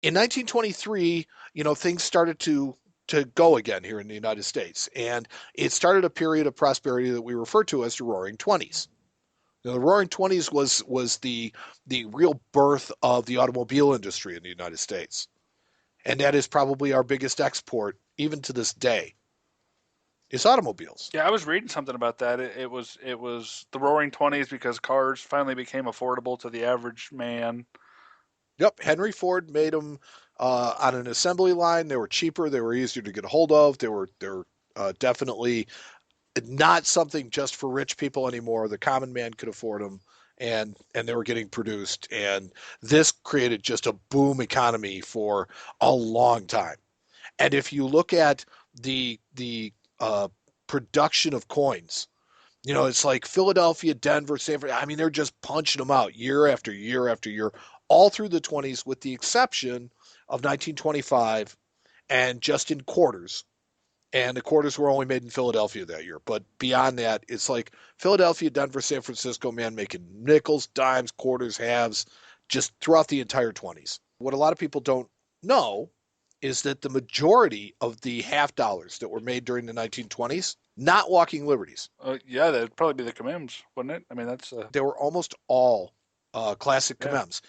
In 1923, things started to go again here in the United States, and it started a period of prosperity that we refer to as the Roaring Twenties. The Roaring Twenties was the real birth of the automobile industry in the United States, and that is probably our biggest export, even to this day, is automobiles. Yeah, I was reading something about that. It was the Roaring Twenties because cars finally became affordable to the average man. Yep, Henry Ford made them on an assembly line. They were cheaper. They were easier to get a hold of. They're definitely not something just for rich people anymore. The common man could afford them, and they were getting produced. And this created just a boom economy for a long time. And if you look at the production of coins, it's like Philadelphia, Denver, San Francisco. I mean, they're just punching them out year after year after year, all through the 20s, with the exception of 1925 and just in quarters. And the quarters were only made in Philadelphia that year. But beyond that, it's like Philadelphia, Denver, San Francisco, man, making nickels, dimes, quarters, halves, just throughout the entire 20s. What a lot of people don't know is that the majority of the half dollars that were made during the 1920s, not walking liberties. Yeah, that'd probably be the commands, wouldn't it? I mean, that's They were almost all classic yeah. commems.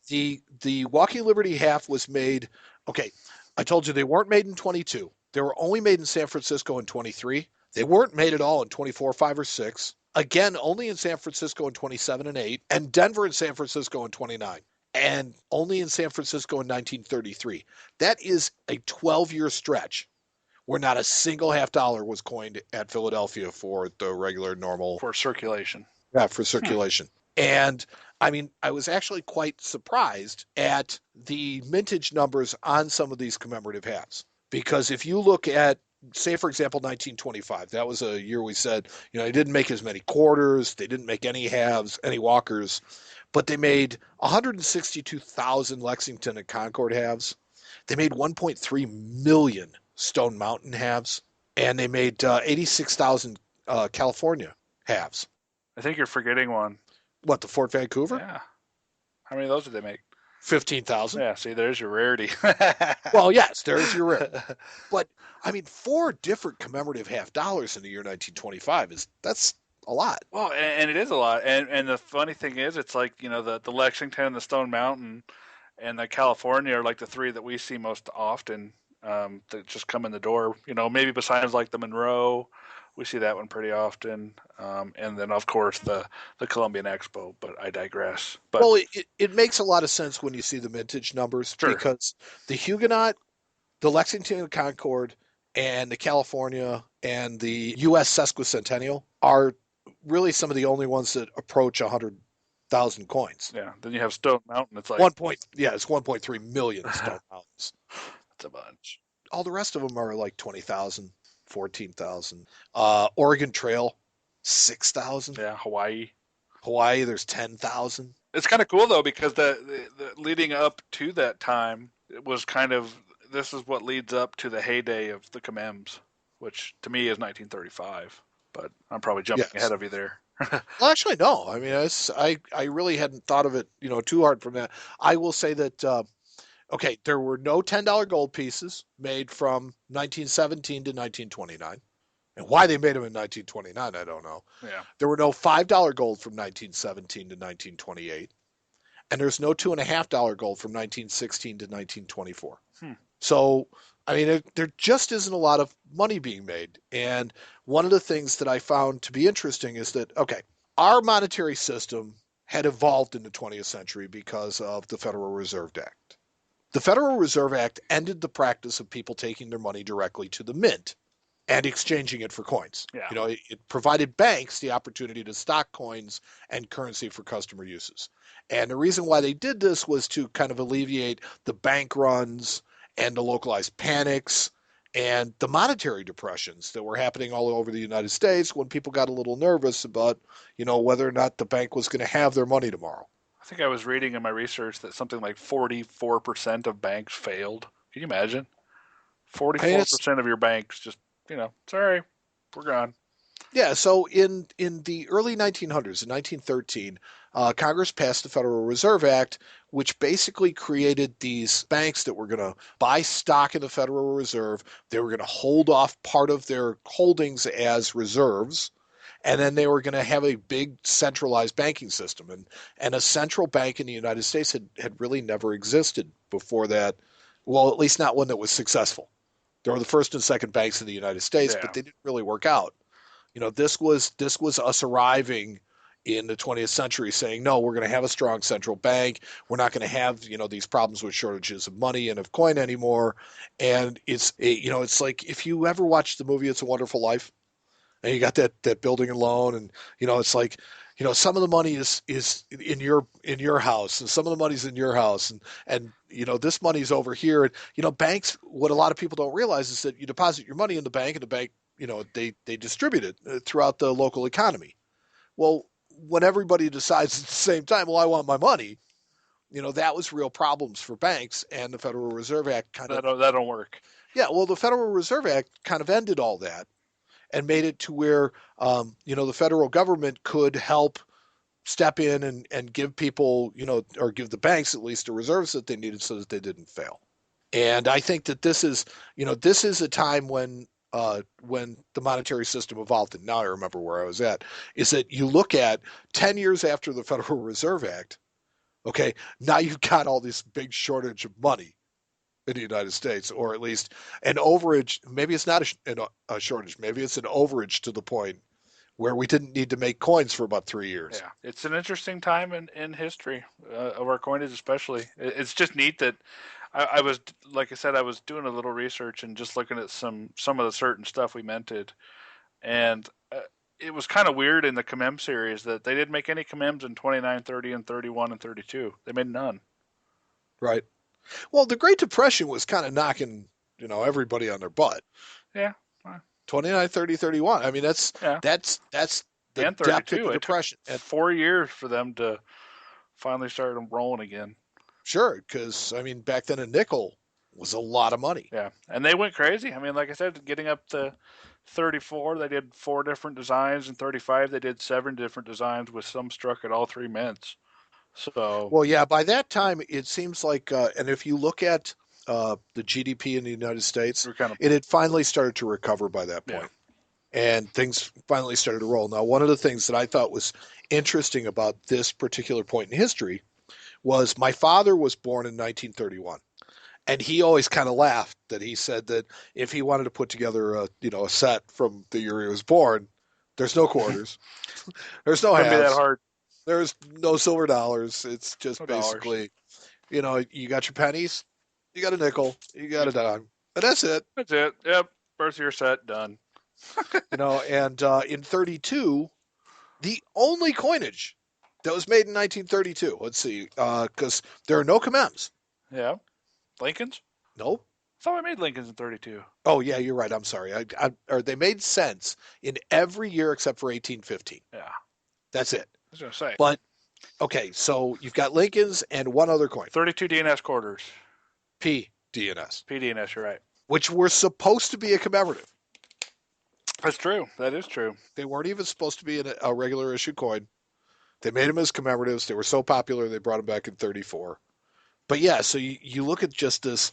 The walking liberty half was made. Okay, I told you they weren't made in 22. They were only made in San Francisco in 23. They weren't made at all in 24, 5, or 6. Again, only in San Francisco in 27 and 8, and Denver and San Francisco in 29, and only in San Francisco in 1933. That is a 12-year stretch where not a single half dollar was coined at Philadelphia for the regular normal, For circulation. yeah, for Hmm. circulation. And I mean, I was actually quite surprised at the mintage numbers on some of these commemorative halves. Because if you look at, say, for example, 1925, that was a year we said, they didn't make as many quarters, they didn't make any halves, any walkers, but they made 162,000 Lexington and Concord halves. They made 1.3 million Stone Mountain halves, and they made 86,000 California halves. I think you're forgetting one. What, the Fort Vancouver? Yeah. How many of those did they make? 15,000. Yeah, see, there's your rarity. Well, yes, there's your rip. But I mean, four different commemorative half dollars in the year 1925 that's a lot. Well, and it is a lot. And the funny thing is, it's like the Lexington, the Stone Mountain, and the California are like the three that we see most often that just come in the door. Maybe besides like the Monroe, we see that one pretty often. And then of course the Columbian Expo. But I digress. But Well, it makes a lot of sense when you see the mintage numbers sure, because the Huguenot, the Lexington and Concord, and the California and the U.S. sesquicentennial are really some of the only ones that approach 100,000 coins. yeah. Then you have Stone Mountain. It's like One point, yeah, it's 1.3 million stone mountains. that's a bunch. All the rest of them are like 20,000, 14,000. Oregon Trail, 6,000. Yeah, Hawaii. Hawaii, there's 10,000. It's kind of cool though because the leading up to that time it was kind of this is what leads up to the heyday of the commems, which to me is 1935. But I'm probably jumping ahead Yes. of you there. Well, actually, no. I mean, I really hadn't thought of it, too hard from that. I will say that, okay, there were no $10 gold pieces made from 1917 to 1929. And why they made them in 1929, I don't know. Yeah. There were no $5 gold from 1917 to 1928. And there's no $2.50 gold from 1916 to 1924. Hmm. So, I mean, there just isn't a lot of money being made. And one of the things that I found to be interesting is that, okay, our monetary system had evolved in the 20th century because of the Federal Reserve Act. The Federal Reserve Act ended the practice of people taking their money directly to the mint and exchanging it for coins. Yeah. It provided banks the opportunity to stock coins and currency for customer uses. And the reason why they did this was to kind of alleviate the bank runs and the localized panics and the monetary depressions that were happening all over the United States when people got a little nervous about, whether or not the bank was going to have their money tomorrow. I think I was reading in my research that something like 44% of banks failed. Can you imagine? I mean, it's 44% of your banks just, sorry, we're gone. Yeah, so in the early 1900s, in 1913, Congress passed the Federal Reserve Act, which basically created these banks that were going to buy stock in the Federal Reserve. They were going to hold off part of their holdings as reserves, and then they were going to have a big centralized banking system. And a central bank in the United States had really never existed before that. Well, at least not one that was successful. There were the first and second banks in the United States, but Yeah, they didn't really work out. This was us arriving in the 20th century saying, no, we're going to have a strong central bank. We're not going to have, these problems with shortages of money and of coin anymore. And it's like if you ever watch the movie It's a Wonderful Life, and you got that building and loan, and it's like, some of the money is in your house, and some of the money's in your house, and this money's over here. And banks, what a lot of people don't realize is that you deposit your money in the bank, and the bank, they distribute it throughout the local economy. Well, when everybody decides at the same time, well, I want my money, that was real problems for banks, and the Federal Reserve Act kind of, that don't work. yeah, well, the Federal Reserve Act kind of ended all that and made it to where the federal government could help step in and give people, or give the banks at least the reserves that they needed so that they didn't fail. And I think that this is a time when the monetary system evolved. And now I remember where I was at. Is that you look at 10 years after the Federal Reserve Act? Okay, now you've got all this big shortage of money in the United States, or at least an overage. Maybe it's not a shortage. Maybe it's an overage to the point where we didn't need to make coins for about 3 years. Yeah, it's an interesting time in history of our coinage, especially. It's just neat that I was, like I said, I was doing a little research and just looking at some of the certain stuff we minted, and it was kind of weird in the commem series that they didn't make any commems in 29, 30, and 31 and 32. They made none. Right. Well, the Great Depression was kind of knocking, everybody on their butt. Yeah, 29, 30, 31. I mean, that's yeah, that's the and depth of 32. the It took depression. And 4 years for them to finally start them rolling again. sure, because I mean, back then a nickel was a lot of money. Yeah, and they went crazy. I mean, like I said, getting up to 34, they did 4 different designs, and 35, they did 7 different designs with some struck at all 3 mints. So Well, yeah, by that time it seems like, and if you look at the GDP in the United States, we're kind of, it had finally started to recover by that yeah. point, and things finally started to roll. Now, one of the things that I thought was interesting about this particular point in history was my father was born in 1931. And he always kind of laughed that he said that if he wanted to put together a set from the year he was born, there's no quarters, there's no Couldn't be that halves, hard. there's no silver dollars. It's just No dollars. basically, you got your pennies, you got a nickel, you got a dime, and that's it. That's it. Yep. Birth year set done. And in 32, the only coinage that was made in 1932. Let's see, because there are no commems. Yeah. Lincoln's. Nope. I thought we made Lincoln's in 32. Oh yeah, you're right. I'm sorry. Or they made sense in every year except for 1815. Yeah. I That's it. was gonna say But okay, so you've got Lincoln's and one other coin, 32 DNS quarters. PDNS, PDNS. You're right. which were supposed to be a commemorative. That's true. That is true. They weren't even supposed to be a regular issue coin. They made them as commemoratives. They were so popular they brought them back in 34. But yeah, so you look at just this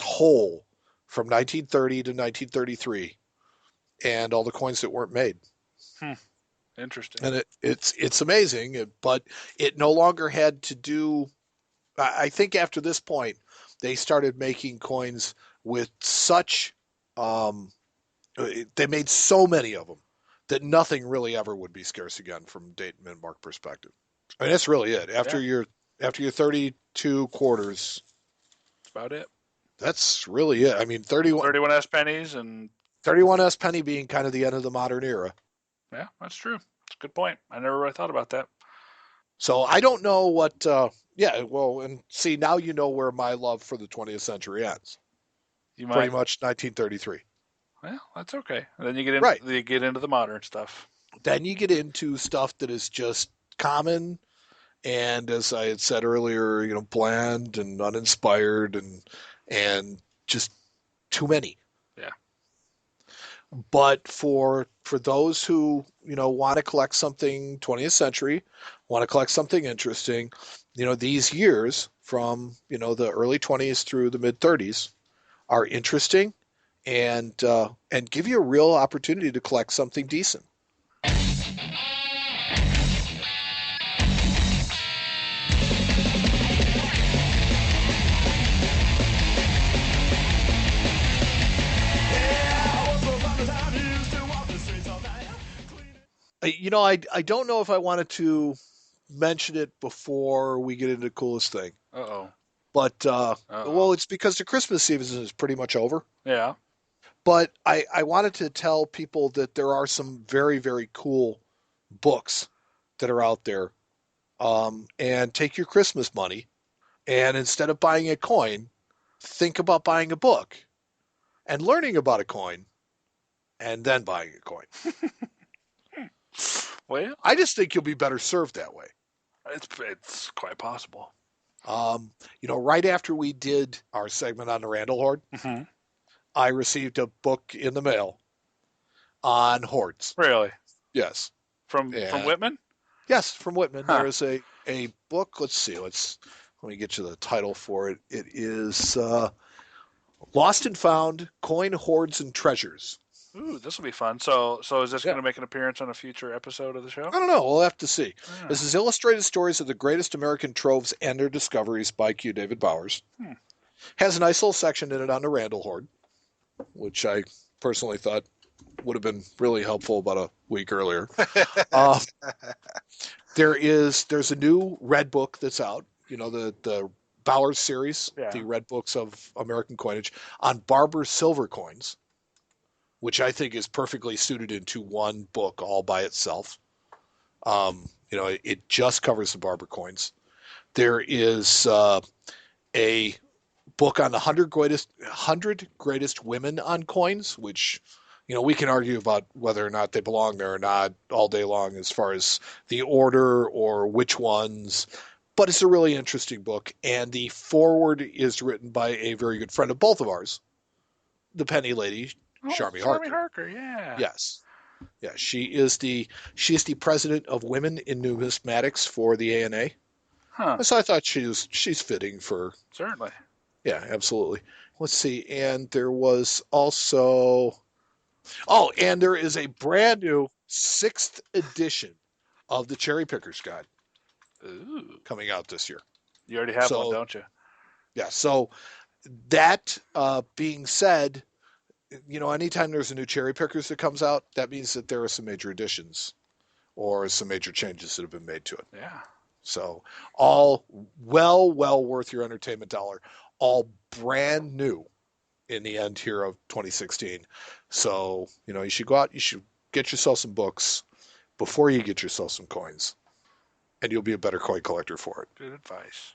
whole from 1930 to 1933 and all the coins that weren't made. Hmm. Interesting. And it's amazing, but it no longer had to do. I think after this point, they started making coins with such. Um, they made so many of them that nothing really ever would be scarce again from a date and mint mark perspective. I mean, that's really it. Yeah. After your 32 quarters, That's about it. that's really it. I mean, 31 31 S pennies and 31s penny being kind of the end of the modern era. yeah, that's true. It's a good point. I never really thought about that. So I don't know what. Yeah, well, and see now you know where my love for the 20th century ends. You Pretty might. much 1933. Well, that's okay. And then Right. you get into the modern stuff. Then you get into stuff that is just common and, as I had said earlier, bland and uninspired and just too many. Yeah. But for those who, want to collect something 20th century, want to collect something interesting, these years from, the early 20s through the mid 30s are interesting and give you a real opportunity to collect something decent. I don't know if I wanted to mention it before we get into the coolest thing, Uh-oh. but Uh-oh. well, it's because the Christmas season is pretty much over. Yeah. But I wanted to tell people that there are some very, very cool books that are out there. And take your Christmas money and instead of buying a coin, think about buying a book and learning about a coin and then buying a coin. Well, I just think you'll be better served that way. it's quite possible. Right after we did our segment on the Randall Hoard, Hmm. I received a book in the mail on hoards. Really? Yes. From And Whitman? yes, from Whitman, Huh. there is a book. Let's see. Let me get you the title for it. It is Lost and Found Coin Hoards and Treasures. Ooh, this will be fun. So is this going Yeah. to make an appearance on a future episode of the show? I don't know. We'll have to see. Yeah. This is Illustrated Stories of the Greatest American Troves and Their Discoveries by Q. David Bowers. Hmm. Has a nice little section in it on the Randall Hoard, which I personally thought would have been really helpful about a week earlier. Uh, there's a new red book that's out. The Bowers series, the Yeah. red books of American coinage on barber silver coins, which I think is perfectly suited into one book all by itself. It just covers the barber coins. There is a book on the hundred greatest women on coins, which we can argue about whether or not they belong there or not all day long as far as the order or which ones. But it's a really interesting book, and the forward is written by a very good friend of both of ours, the Penny Lady, Oh, Charmy Charmy Harker. Harker. Yeah. Yes, yeah, she is the president of Women in Numismatics for the ANA. Huh. So I thought she's fitting for. Certainly. Yeah, absolutely. Let's see. And there was also, and there is a brand new sixth edition of the Cherry Pickers Guide Ooh. coming out this year. You already have one, So, don't you? yeah. So that being said, anytime there's a new Cherry Pickers that comes out, that means that there are some major additions or some major changes that have been made to it. Yeah. So all well worth your entertainment dollar. All brand new in the end here of 2016. So, you should go out, you should get yourself some books before you get yourself some coins, and you'll be a better coin collector for it. Good advice.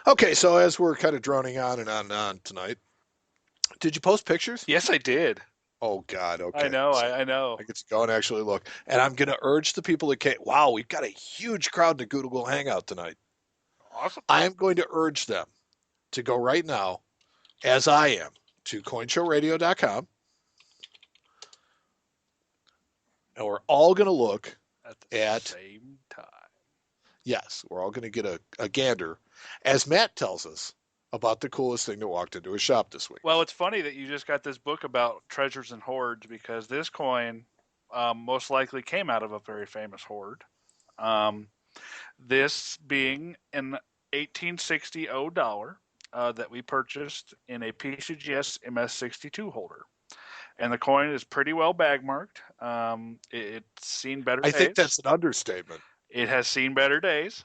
Okay, so as we're kind of droning on and on tonight, did you post pictures? Yes, I did. Oh God, I okay. know. So I know. I get to go and actually look. And I'm going to urge the people that can't. Wow, we've got a huge crowd in the Google Hangout tonight. Awesome. I am going to urge them to go right now, as I am, to coinshowradio.com, and we're all going to look At the at. same time. Yes, we're all going to get a gander, as Matt tells us about the coolest thing that walked into his shop this week. Well, it's funny that you just got this book about treasures and hoards because this coin most likely came out of a very famous hoard. Um, this being an 1860 dollar that we purchased in a PCGS MS62 holder. And the coin is pretty well bag marked. It's seen better I think days. that's an understatement. It has seen better days,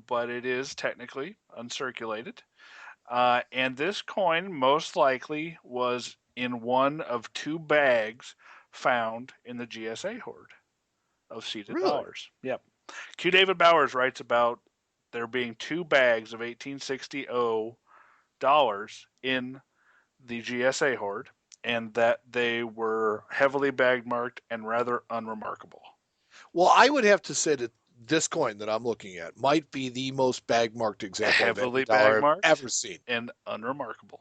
but it is technically uncirculated. And this coin most likely was in one of two bags found in the GSA hoard of seeded Really? dollars. Yep. Q. David Bowers writes about there being two bags of 1860 dollars in the GSA hoard, and that they were heavily bag marked and rather unremarkable. Well, I would have to say that this coin that I'm looking at might be the most bag marked example of any Heavily bag dollar I've marked ever seen. and unremarkable.